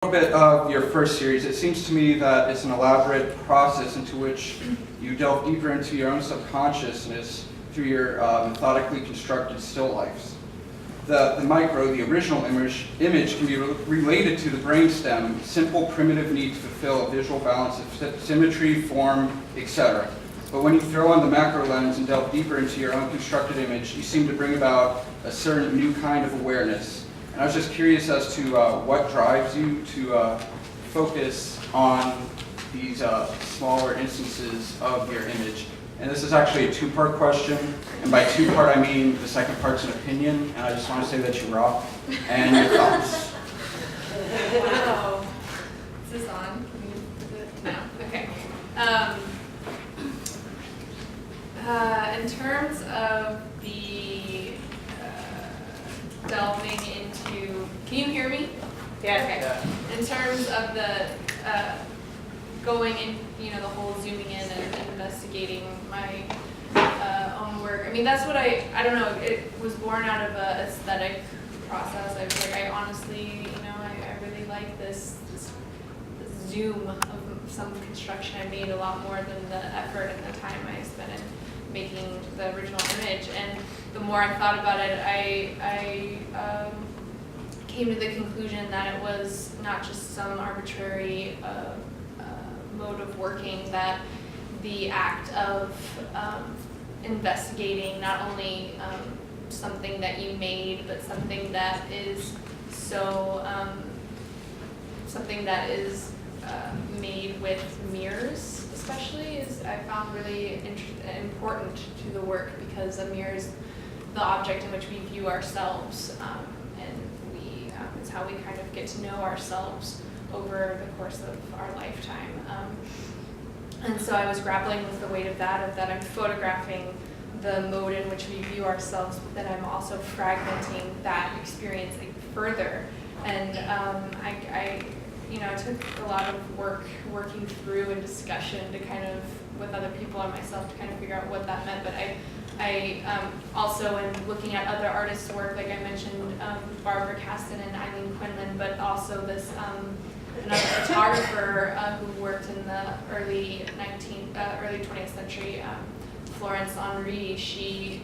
A little bit of your first series, it seems to me that it's an elaborate process into which you delve deeper into your own subconsciousness through your methodically constructed still lifes. The original image can be related to the brainstem, simple primitive need to fulfill a visual balance of symmetry, form, etc. But when you throw on the macro lens and delve deeper into your own constructed image, you seem to bring about a certain new kind of awareness. And I was just curious as to what drives you to focus on these smaller instances of your image. And this is actually a two-part question. And by two-part, I mean the second part's an opinion. And I just want to say that you rock. And your thoughts. Wow. Is this on? No. Okay. In terms of the delving into, can you hear me? Yeah. Okay. Yeah. In terms of the going in, the whole zooming in and investigating my own work. I mean, that's what I don't know. It was born out of a aesthetic process. I was like, I honestly, I really like this zoom of some construction I made a lot more than the effort and the time I spent in making the original image. And the more I thought about it, I came to the conclusion that it was not just some arbitrary mode of working, that the act of investigating not only something that you made, but something that is made with mirrors, especially, is I found really important to the work, because a mirror is the object in which we view ourselves, and it's how we kind of get to know ourselves over the course of our lifetime. And so I was grappling with the weight of that I'm photographing the mode in which we view ourselves, but then I'm also fragmenting that experience further. And I took a lot of working through and discussion to kind of, with other people and myself, to kind of figure out what that meant. But I also, in looking at other artists' work, like I mentioned, Barbara Caston and Eileen Quinlan, but also this another photographer who worked in the early 20th century, Florence Henri. She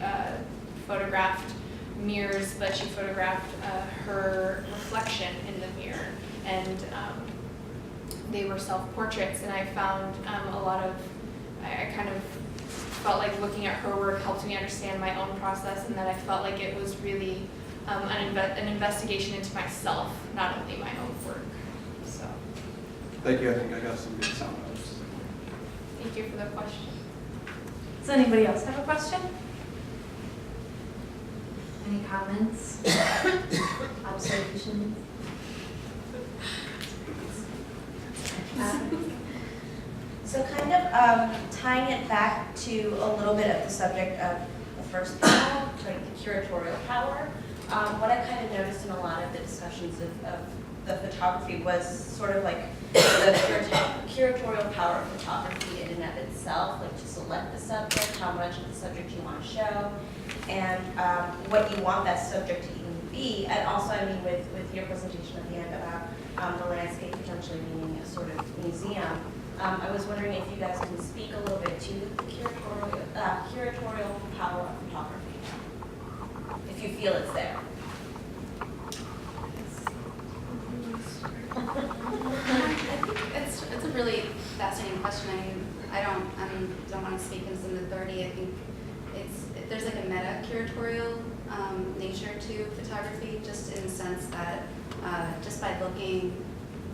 photographed mirrors, but she photographed her reflection in the mirror, and they were self-portraits. And I found I kind of felt like looking at her work helped me understand my own process, and that I felt like it was really an investigation into myself, not only my own work. So. Thank you. I think I got some good sound notes. Thank you for the question. Does anybody else have a question? Any comments? Observations? So kind of tying it back to a little bit of the subject of the first panel, like the curatorial power, what I kind of noticed in a lot of the discussions of the photography was sort of like the curatorial power of photography in and of itself, like to select the subject, how much of the subject you want to show, and what you want that subject to even be. And also, I mean, with your presentation at the end about the landscape potentially being a sort of museum, I was wondering if you guys can speak a little bit to the curatorial power of photography, if you feel it's there. I think it's a really fascinating question. I don't want to speak in some authority. I think there's like a meta curatorial nature to photography, just in the sense that just by looking,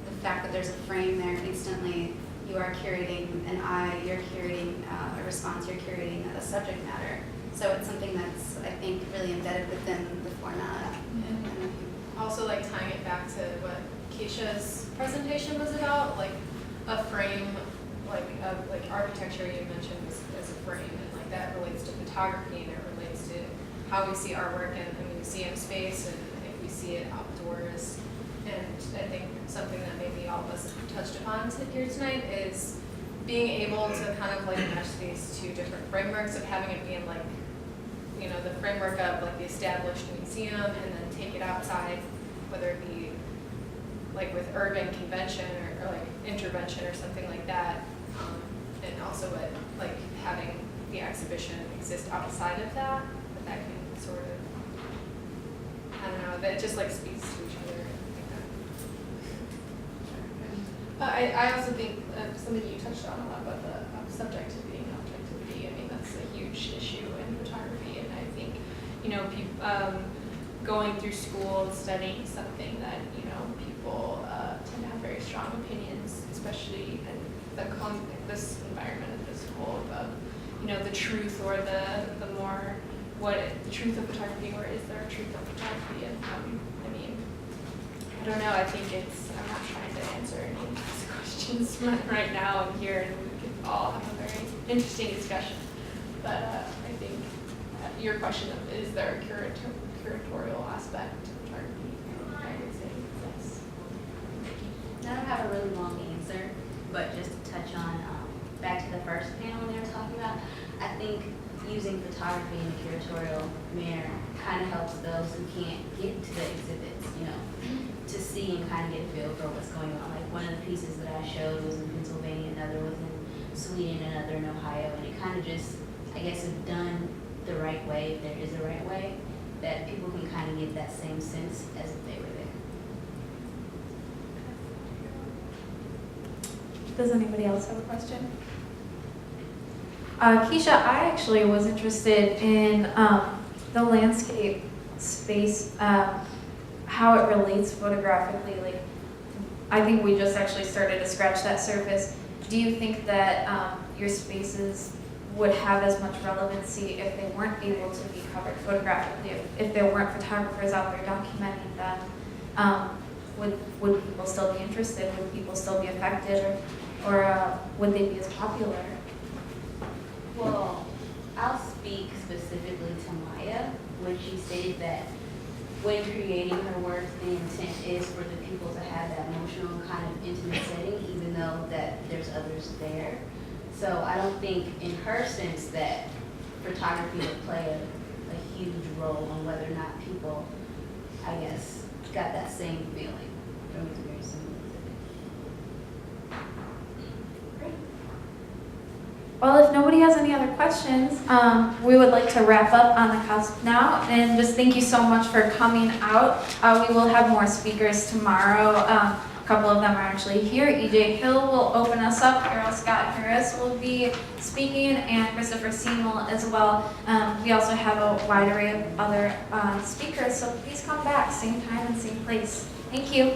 the fact that there's a frame there, instantly you are curating an eye, you're curating a response, you're curating a subject matter. So it's something that's, I think, really embedded within the format. And Also, like tying it back to what Keisha's presentation was about, like a frame, like architecture you mentioned as a frame, and like that relates to photography, and it relates to how we see artwork in a museum space, and if we see it outdoors. And I think something that maybe all of us touched upon here tonight is being able to kind of like mesh these two different frameworks of having it being like, the framework of like the established museum, and then take it outside, whether it be like with urban convention or like intervention or something like that, and also like having the exhibition exist outside of that, but that can sort of, I don't know, that just like speaks to each other. I also think something you touched on a lot about the subjectivity and objectivity. I mean, that's a huge issue in photography, and I think, you know, going through school and studying something that, you know, people tend to have very strong opinions, especially in this environment at this school, about, you know, the truth or the more, the truth of photography, or is there a truth of photography? And I mean, I don't know, I think I'm not trying to answer any of these questions right now and here, and we could all have a very interesting discussion. But I think your question of, is there a curatorial aspect to photography? I would say yes. I don't have a really long answer, but just to touch on, back to the first panel they were talking about, I think using photography in a curatorial manner kind of helps those who can't get to the exhibits, you know, to see and kind of get a feel for what's going on. Like one of the pieces that I showed was in Pennsylvania, another was in Sweden, another in Ohio, and it kind of just, I guess, if done the right way, if there is a right way, that people can kind of get that same sense as if they were there. Does anybody else have a question? Keisha, I actually was interested in the landscape space, how it relates photographically. Like, I think we just actually started to scratch that surface. Do you think that your spaces would have as much relevancy if they weren't able to be covered photographically, if there weren't photographers out there documenting them? Would people still be interested? Would people still be affected, or would they be as popular? Well, I'll speak specifically to Maya when she stated that when creating her work, the intent is for the people to have that emotional kind of intimate setting, even though that there's others there. So I don't think in her sense that photography would play a huge role on whether or not people, I guess, got that same feeling. It was very similar. Well, if nobody has any other questions, we would like to wrap up on the Cusp now, and just thank you so much for coming out. We will have more speakers tomorrow. A couple of them are actually here. EJ Hill will open us up. Earl Scott Harris will be speaking, and Christopher Seymour as well. We also have a wide array of other speakers, so please come back, same time and same place. Thank you.